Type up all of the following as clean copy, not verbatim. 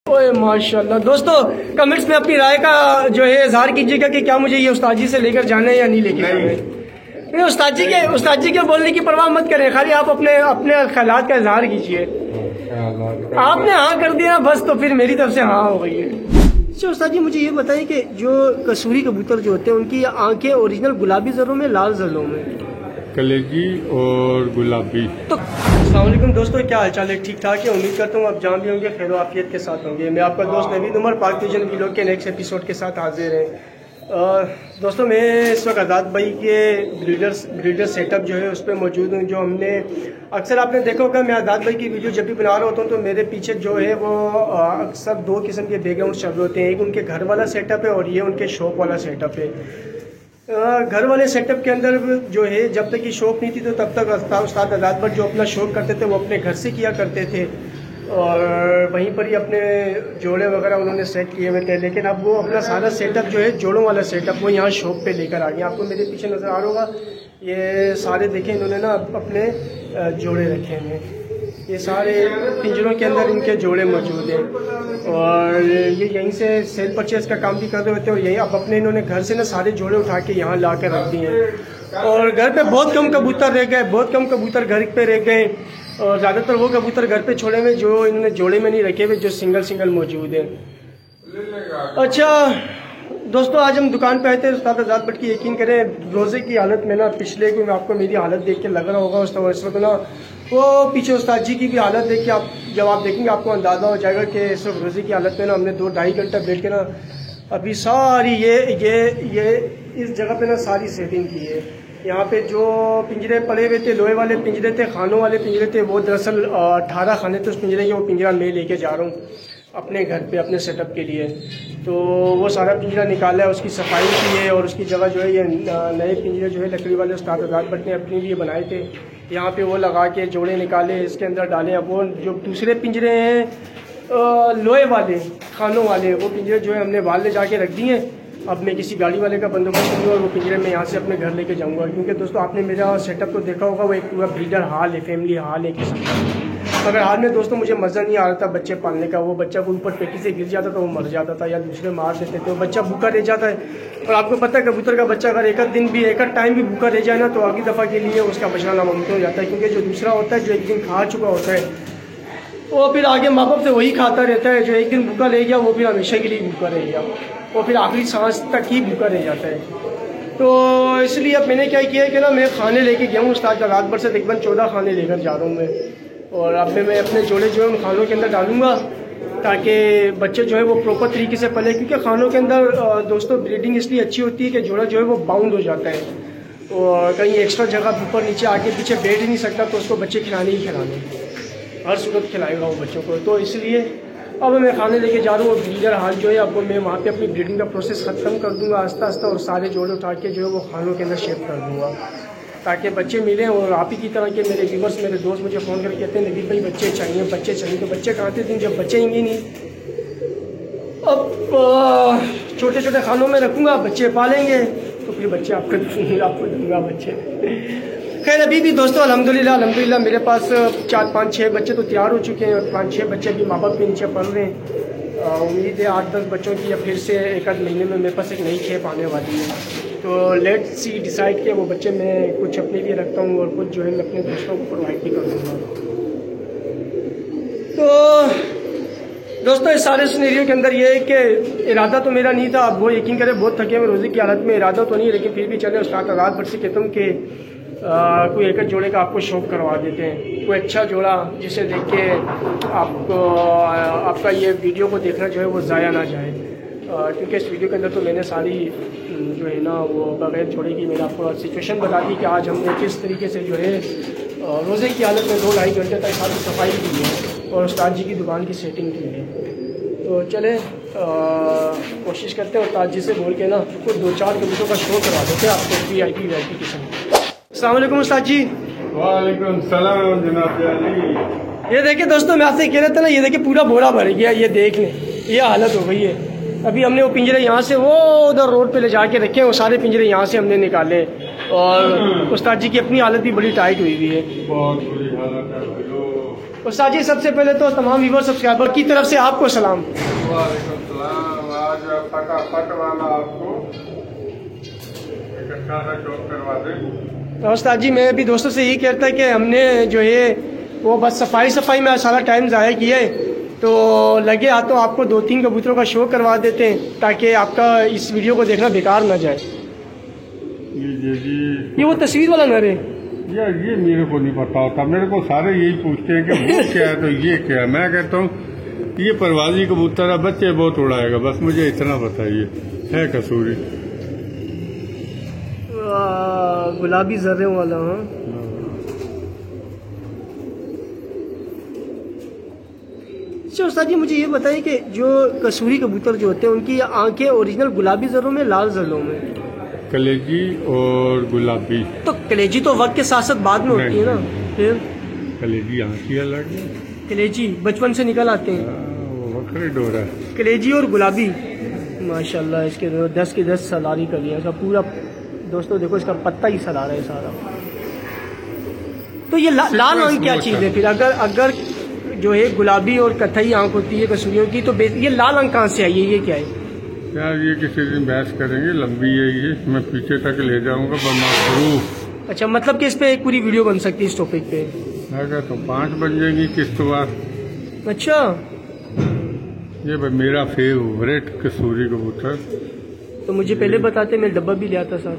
ओए माशाल्लाह। दोस्तों कमेंट्स में अपनी राय का जो है इजहार कीजिएगा कि क्या मुझे ये उस्ताद जी से लेकर जाना है या नहीं लेकर जाना है। उस्ताद जी के बोलने की परवाह मत करें, खाली आप अपने ख्यालात का इजहार कीजिए। आपने हाँ कर दिया बस, तो फिर मेरी तरफ से हाँ हो गई है। अच्छा उस्ताद जी मुझे ये बताइए कि जो कसूरी कबूतर जो होते हैं उनकी आंखें ओरिजिनल गुलाबी जरों में, लाल जरों में? कलेजी और गुलाबी। तो अस्सलाम वालेकुम दोस्तों, क्या हालचाल है? ठीक ठाक है, उम्मीद करता हूँ आप जहाँ भी होंगे खैर आफियत के साथ होंगे। मैं आपका दोस्त नवीद उमर पाक विजन व्लॉग के नेक्स्ट एपिसोड के साथ हाजिर है। दोस्तों मैं इस वक्त आज़ाद भाई के ब्रीडर सेटअप जो है उस पर मौजूद हूँ। जो हमने अक्सर आपने देखा होगा, मैं आज़ाद भाई की वीडियो जब भी बना रहा होता हूँ तो मेरे पीछे जो है वो अक्सर दो किस्म के बैकग्राउंड चल रहे होते हैं। एक उनके घर वाला सेटअप है और ये उनके शॉप वाला सेटअप है। घर वाले सेटअप के अंदर जो है जब तक ये शौक नहीं थी तो तब तक उस्ताद आज़ाद भाई जो अपना शौक करते थे वो अपने घर से किया करते थे और वहीं पर ही अपने जोड़े वगैरह उन्होंने सेट किए हुए थे। लेकिन अब वो अपना सारा सेटअप जो है जोड़ों वाला सेटअप वो यहाँ शॉप पे लेकर आ गए। आपको मेरे पीछे नज़र आ रहा होगा, ये सारे देखें इन्होंने ना अपने जोड़े रखे हैं। ये सारे पिंजरों के अंदर इनके जोड़े मौजूद हैं और ये यहीं से सेल परचेज का काम भी कर रहे होते हैं। और यही अब अपने इन्होंने घर से ना सारे जोड़े उठा के यहाँ ला कर रख दिए हैं। और घर पे बहुत कम कबूतर रह गए, बहुत कम कबूतर घर पे रह गए और ज़्यादातर वो कबूतर घर पे छोड़े हुए जो इन्होंने जोड़े में नहीं रखे हुए, जो सिंगल मौजूद है। अच्छा दोस्तों आज हम दुकान पे आए थे उस्ताद आज़ाद भट्ट की। यकीन करें रोज़े की हालत में ना, पिछले को आपको मेरी हालत देख के लग रहा होगा उस वक्त ना, वो पीछे उस्ताद जी की भी हालत देख के आप जब आप देखेंगे आपको अंदाज़ा हो जाएगा कि इस वक्त रोज़े की हालत में ना हमने 2-2.5 घंटा बैठ के ना अभी सारी ये इस जगह पे ना सारी सेटिंग की है। यहाँ पे जो पिंजरे पड़े हुए थे, लोहे वाले पिंजरे थे, खानों वाले पिंजरे थे, वो दरअसल 18 खाने थे उस पिंजरे के, वो पिंजरा मैं लेके जा रहा हूँ अपने घर पे अपने सेटअप के लिए। तो वो सारा पिंजरा निकाला है, उसकी सफाई की है और उसकी जगह जो है ये नए पिंजरे जो है लकड़ी वाले उस्ताद आज़ाद भट्ट ने अपने लिए बनाए थे, यहाँ पे वो लगा के जोड़े निकाले, इसके अंदर डाले। अब वो जो दूसरे पिंजरे हैं लोहे वाले खानों वाले, वो पिंजरे जो है हमने बाहर ले जाके रख दिए। अब मैं किसी गाड़ी वाले का बंदोबस्त करूँगा और वो पिंजरे में यहाँ से अपने घर लेके जाऊँगा। क्योंकि दोस्तों आपने मेरा सेटअप तो देखा होगा, वो एक पूरा ब्रीडर हाल है, फैमिली हाल है किस्म का। मगर हाल में दोस्तों मुझे मज़ा नहीं आ रहा था बच्चे पालने का। वो बच्चा को ऊपर पेटी से गिर जाता था, वो मर जाता था या दूसरे मार देते थे, वो बच्चा भूखा रह जाता है। और आपको पता है कबूतर का बच्चा अगर एक दिन भी एक टाइम भी भूखा रह जाए ना तो अगली दफ़ा के लिए उसका बचना नामुमकिन हो जाता है। क्योंकि जो दूसरा होता है जो एक दिन खा चुका होता है वो फिर आगे माँ बाप से वही खाता रहता है। जो एक दिन भूखा रह गया वो फिर हमेशा के लिए भूखा रह गया, वो फिर आखिरी सांस तक ही भूखा रह जाता है। तो इसलिए अब मैंने क्या किया है कि ना मैं खाने लेके गया हूँ उस्ताद आज़ाद भट्ट से, तकरीबन 14 खाने लेकर जा रहा हूँ मैं। और अब मैं अपने जोड़े जो है उन खानों के अंदर डालूँगा ताकि बच्चे जो है वो प्रॉपर तरीके से पले। क्योंकि खानों के अंदर दोस्तों ब्रीडिंग इसलिए अच्छी होती है कि जोड़ा जो है वो बाउंड हो जाता है और कहीं एक्स्ट्रा जगह ऊपर नीचे आगे पीछे बैठ ही नहीं सकता, तो उसको बच्चे खिलाने ही खिलाने, हर सूरत खिलाएगा वो बच्चों को। तो इसलिए अब मैं खाने लेके जा रहा हूँ। ब्रीडर हाल जो है अब मैं वहाँ पे अपनी ब्रीडिंग का प्रोसेस ख़त्म कर दूँगा आस्ता आस्ता और सारे जोड़े उठा के जो है वो खानों के अंदर शेप कर दूँगा ताकि बच्चे मिलें। और आप ही की तरह के मेरे व्यूवर्स, मेरे दोस्त मुझे फ़ोन करके कहते हैं नवीद भाई बच्चे चाहिए। तो बच्चे कहाँ थे दिन जब बच्चे ही नहीं। अब छोटे छोटे खानों में रखूँगा, बच्चे पालेंगे तो फिर बच्चे आपको दूँगा बच्चे। खैर अभी भी दोस्तों अल्हम्दुलिल्लाह मेरे पास 4-5-6 बच्चे तो तैयार हो चुके हैं और 5-6 बच्चे भी माँ बाप के नीचे पढ़ रहे हैं। उम्मीद है 8-10 बच्चों की या फिर से 1-8 महीने में मेरे पास एक नई खेप आने वाली है। तो लेट्स सी डिसाइड किया वो बच्चे मैं कुछ अपने लिए रखता हूँ और कुछ जो है मैं अपने दोस्तों को प्रोवाइड भी कर दूँगा। तो दोस्तों इस सारे सिनेरियो के अंदर ये है कि इरादा तो मेरा नहीं था, अब वो यकीन करें बहुत थके हुए रोज़े की हालत में, इरादा तो नहीं, लेकिन फिर भी चले उस्ताद आज़ाद भट्ट से कहता हूँ कि कोई एक जोड़े का आपको शौक करवा देते हैं, कोई अच्छा जोड़ा जिसे देख के आपका ये वीडियो को देखना जो है वो ज़ाया ना जाए। क्योंकि इस वीडियो के अंदर तो मैंने सारी जो है ना वो बगैर जोड़े की मैंने आपको सिचुएशन बता दी कि आज हमने किस तरीके से जो है रोज़े की हालत में 2-2.5 घंटे तक सारी सफाई की है और उस्ताद जी की दुकान की सेटिंग की है। तो चले कोशिश करते हैं उस्ताद जी से बोल के ना कुछ 2-4 कबूतरों का शो करवा देते हैं आपको VIP किस्म। अस्सलाम वालेकुम उस्ताद जी। वालेकुम सलाम जनाब अली। ये देखिए दोस्तों मैं आपसे कह रहा था ना, ये देखिए पूरा बोरा भर गया, ये देख लें ये हालत हो गई है। अभी हमने वो पिंजरे यहाँ से वो उधर रोड पे ले जाके रखे हैं, वो सारे पिंजरे यहाँ से हमने निकाले और उस्ताद जी की अपनी हालत भी बड़ी टाइट हुई है। बहुत बुरी हालत है। उस्ताद जी सबसे पहले तो तमाम व्यूअर सब्सक्राइबर की तरफ से आपको सलाम। वालेकुम सलाम। आज फटाफट वाला आपको इकट्ठा सा जॉब करवा दें। उस्ताद जी मैं भी दोस्तों से यही कहता है कि हमने जो है वो बस सफाई में सारा टाइम ज़ाया किया है, तो लगे हाथों आपको 2-3 कबूतरों का शो करवा देते हैं ताकि आपका इस वीडियो को देखना बेकार ना जाए। ये वो तस्वीर वाला नर है यार, ये मेरे को नहीं पता होता। मेरे को सारे यही पूछते हैं कि वो क्या है तो ये क्या है। मैं कहता हूँ ये परवाजी कबूतर है, बच्चे बहुत उड़ाएगा, बस मुझे इतना बताइए। है कसूरी गुलाबी जर्रे वाला। हाँ अच्छा उस्ताद जी मुझे ये बताइए कि जो कसूरी कबूतर जो होते हैं उनकी आंखें ओरिजिनल गुलाबी जर्रों में, लाल जर्रों में? कलेजी और गुलाबी। तो कलेजी तो वक्त के साथ साथ बाद में होती है ना, फिर कलेजी आंखें अलग है, कलेजी बचपन से निकल आते हैं। वो बकरी डोरा है। कलेजी और गुलाबी माशाल्लाह, इसके 10 के 10 सलारी कर लिया इसका पूरा। दोस्तों देखो इसका पत्ता ही सला रहा है सारा। तो ये लाल आंख क्या चीज़ है फिर? अगर जो है गुलाबी और कथई आंख होती है कसूरियों की, तो ये लाल आंख कहाँ से आई है? ये क्या है यार? ये किसी दिन बहस करेंगे, लंबी है ये, मैं पीछे तक ले जाऊंगा बमाफरूफ। अच्छा, मतलब कि इस पे एक पूरी वीडियो बन सकती है इस टॉपिक पे? अगर तो 5 बन जाएंगी किश्तवार। अच्छा, ये भाई मेरा फेवरेट कसूरी कबूतर। तो मुझे पहले बताते, मैं डब्बा भी ले आता साथ।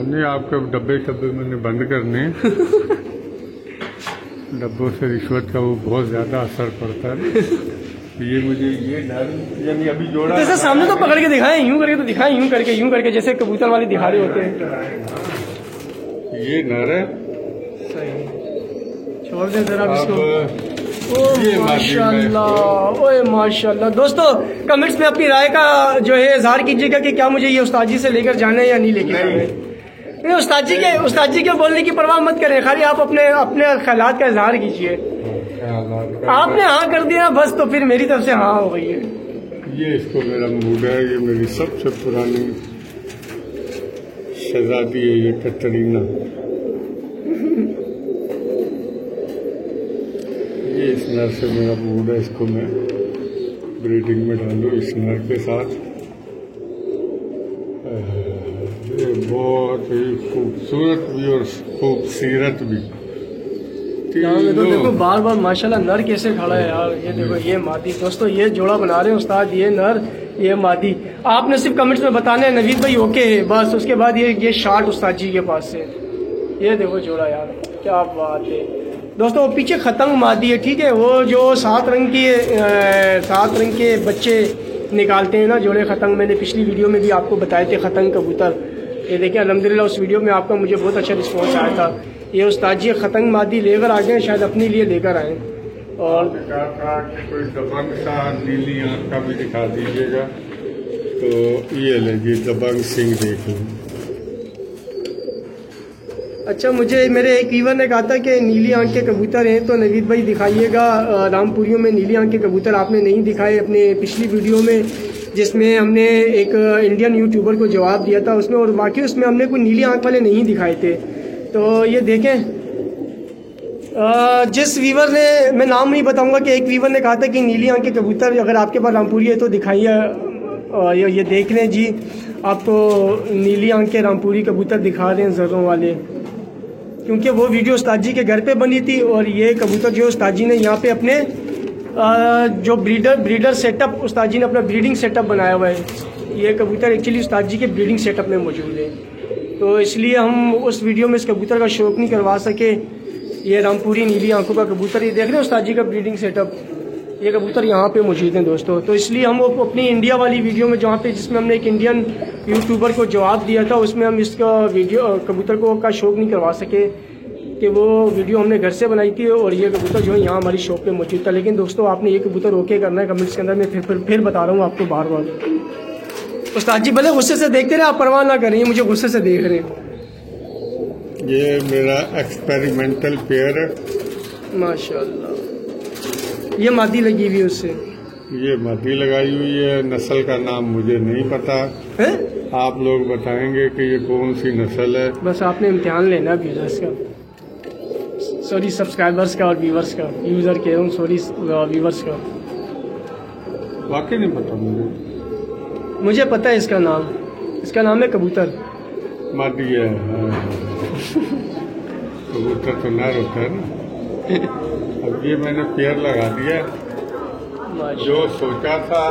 नहीं, आपके डब्बे मैंने बंद करने डब्बों से रिश्वत का वो बहुत ज्यादा असर पड़ता है। ये मुझे ये डर, यानी अभी जोड़ा जैसे सामने तो पकड़ के दिखाएं, यूं करके तो दिखाएं, यूं करके जैसे कबूतर वाले दिखा रहे होते हैं। ये नर है, सही, छोड़ दें जरा इसको। ये माशाल्लाह, ओए माशाल्लाह। दोस्तों कमेंट्स में अपनी राय का जो है इजहार कीजिएगा कि क्या मुझे ये उस्ताद जी से लेकर जाना है या नहीं लेकर जाना है। नहीं, उस्ताद जी के बोलने की परवाह मत करें, खाली आप अपने ख्यालात का इजहार कीजिए। आपने हाँ कर दिया बस, तो फिर मेरी तरफ से हाँ हो गई है। ये इसको मेरा मूड है, ये मेरी सबसे पुरानी शहजादी है ये कैटरीना। ये इस नर से मेरा मूड है, इसको मैं ब्रीडिंग में डालूं इस नर के साथ। ये बहुत ही खूबसूरत भी और खूबसीरत भी। तो देखो बार बार माशाल्लाह नर कैसे खड़ा है यार। ये देखो ये मादी। दोस्तों ये जोड़ा बना रहे हैं उस्ताद, ये नर ये मादी। आपने सिर्फ कमेंट्स में बताना है नवीद भाई ओके है बस, उसके बाद ये शार्ट उस्ताद जी के पास से। ये देखो जोड़ा यार, क्या बात है। दोस्तों वो पीछे खतंग मादी है, ठीक है, वो जो 7 रंग के बच्चे निकालते हैं ना जोड़े खतंग। मैंने पिछली वीडियो में भी आपको बताए थे खतंग कबूतर। ये देखिए अल्हम्दुलिल्लाह उस वीडियो में आपका मुझे बहुत अच्छा रिस्पॉन्स आया था। ये उस्ताद जी खतंग मादी लेकर आ गए, शायद अपने लिए लेकर आए। और कोई दबंग सा नीली आंख का भी दिखा दीजिएगा। तो ये लीजिए दबंग सिंह देख लो। अच्छा, मुझे मेरे एक व्यूअर ने कहा था कि नीली आंख के कबूतर हैं, तो नवीद भाई दिखाइएगा। रामपुरियों में नीली आंख के कबूतर आपने नहीं दिखाए अपने पिछली वीडियो में, जिसमें हमने एक इंडियन यूट्यूबर को जवाब दिया था उसमें, और बाकी उसमें हमने कोई नीली आंख वाले नहीं दिखाए थे। तो ये देखें, जिस व्यूअर ने, मैं नाम नहीं बताऊंगा, कि एक व्यूअर ने कहा था कि नीली आंख के कबूतर अगर आपके पास रामपुरी है तो दिखाइए। ये देख लें जी, आपको नीली आंख के रामपुरी कबूतर दिखा रहे हैं जर्रों वाले, क्योंकि वो वीडियो उस्ताद जी के घर पे बनी थी। और ये कबूतर जो उस्ताद जी ने यहाँ पे अपने जो ब्रीडर सेटअप, उस्ताद जी ने अपना ब्रीडिंग सेटअप बनाया हुआ है। ये कबूतर एक्चुअली उस्ताद जी के ब्रीडिंग सेटअप में मौजूद है, तो इसलिए हम उस वीडियो में इस कबूतर का शौक नहीं करवा सके। ये रामपुरी नीली आंखों का कबूतर, ये देख रहे हैं उस्ताद जी का ब्रीडिंग सेटअप। ये कबूतर यहाँ पे मौजूद हैं दोस्तों। तो इसलिए हम वो अपनी इंडिया वाली वीडियो में, जहाँ पे जिसमें हमने एक इंडियन यूट्यूबर को जवाब दिया था, उसमें हम इसका वीडियो कबूतर को का शौक नहीं करवा सके, कि वो वीडियो हमने घर से बनाई थी और ये कबूतर जो है यहाँ हमारी शॉप पे मौजूद था। लेकिन दोस्तों आपने ये कबूतर ओके करना है कमेंट्स के अंदर, मैं फिर बता रहा हूँ आपको बार बार। उस्ताद जी भले गुस्से से देखते रहे, आप परवाह ना करें, मुझे गुस्से से देख रहे हैं। ये मेरा एक्सपेरिमेंटल पेयर है माशाल्लाह। ये मादी लगी हुई है उससे, ये मादी लगाई हुई है। नस्ल का नाम मुझे नहीं पता है? आप लोग बताएंगे कि ये कौन सी नस्ल है। बस आपने इम्तिहान लेना भी है इसका। सॉरी सब्सक्राइबर्स का और व्यूवर्स का, यूज़र कह रहा हूँ, सॉरी व्यूवर्स का। वाकई नहीं पता मुझे। मुझे पता है इसका नाम है कबूतर। मादी है, कबूतर तो नर होता है ना। अब ये मैंने पेड़ लगा दिया, जो सोचा था।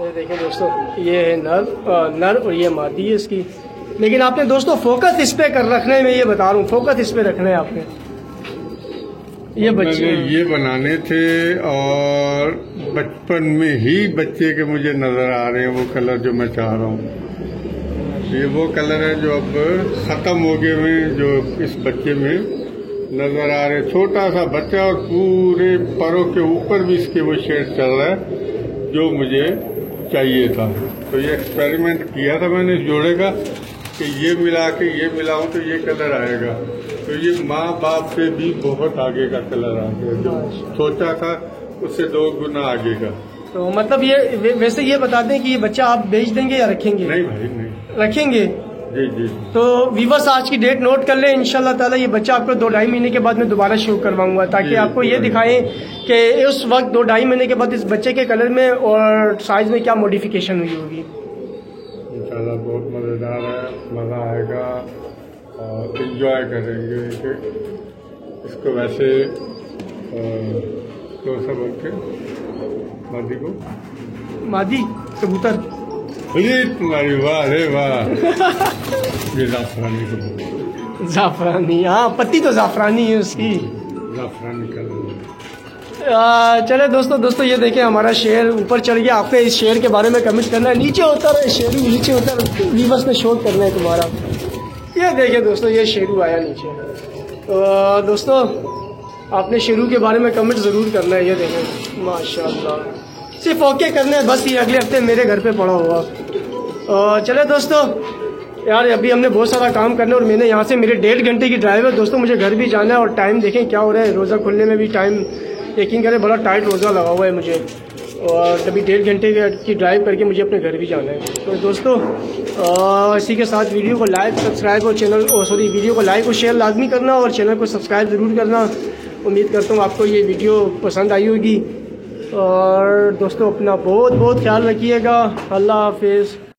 ये देखिए दोस्तों, ये है नर और ये मादी है इसकी। लेकिन आपने दोस्तों फोकस इस पे कर रखना है, मैं ये बता रहा हूँ, फोकस इस पे रखना है आपने। ये बच्चे ये बनाने थे और बचपन में ही बच्चे के मुझे नजर आ रहे हैं वो कलर जो मैं चाह रहा हूँ। ये वो कलर है जो अब खत्म हो गए हैं, जो इस बच्चे में नजर आ रहे। छोटा सा बच्चा और पूरे परों के ऊपर भी इसके वो शेड चल रहा है जो मुझे चाहिए था। तो ये एक्सपेरिमेंट किया था मैंने इस जोड़े का कि ये मिला के ये मिलाऊं तो ये कलर आएगा। तो ये माँ बाप से भी बहुत आगे का कलर आ गया, जो सोचा था उससे 2 गुना आगे का। तो मतलब ये वैसे ये बता दें कि ये बच्चा आप बेच देंगे या रखेंगे? नहीं भाई नहीं, रखेंगे। जी जी। तो व्यूअर्स आज की डेट नोट कर ले, इंशाल्लाह ताला ये बच्चा आपको 2-2.5 महीने के बाद मैं दोबारा शो करवाऊंगा, ताकि आपको ये दिखाएं कि उस वक्त 2-2.5 महीने के बाद इस बच्चे के कलर में और साइज में क्या मॉडिफिकेशन हुई होगी। इंशाल्लाह बहुत मज़ेदार है, मज़ा आएगा और इंजॉय करेंगे इसको। वैसे तो सब मादी को मादी कबूतर तुम्हारी, वाह रे वाह। ये जाफरानी कबूतर, जाफरानी, हाँ पत्ती तो जाफरानी है उसकी, जाफरानी कलर। चले दोस्तों ये देखिए हमारा शेर ऊपर चढ़ गया। आपने इस शेर के बारे में कमेंट करना है, नीचे उतर शेरू, नीचे उतर, व्यूअर्स में शो करना है तुम्हारा। ये देखिए दोस्तों, ये शेरू आया नीचे। तो दोस्तों आपने शेरू के बारे में कमेंट ज़रूर करना है। ये देखें माशाल्लाह, सिर्फ ओके करना है बस। ये अगले हफ्ते मेरे घर पे पड़ा हुआ। चले दोस्तों यार, अभी हमने बहुत सारा काम करना है और मैंने यहाँ से मेरे 1.5 घंटे की ड्राइव है दोस्तों, मुझे घर भी जाना है। और टाइम देखें क्या हो रहा है, रोज़ा खुलने में भी टाइम, यकीन करें बड़ा टाइट रोज़ा लगा हुआ है मुझे, और अभी 1.5 घंटे की ड्राइव करके मुझे अपने घर भी जाना है। तो दोस्तों इसी के साथ वीडियो को लाइक, सब्सक्राइब और वीडियो को लाइक और शेयर लाजमी करना और चैनल को सब्सक्राइब ज़रूर करना। उम्मीद करता हूँ आपको ये वीडियो पसंद आई होगी। और दोस्तों अपना बहुत बहुत ख्याल रखिएगा। अल्लाह हाफिज़।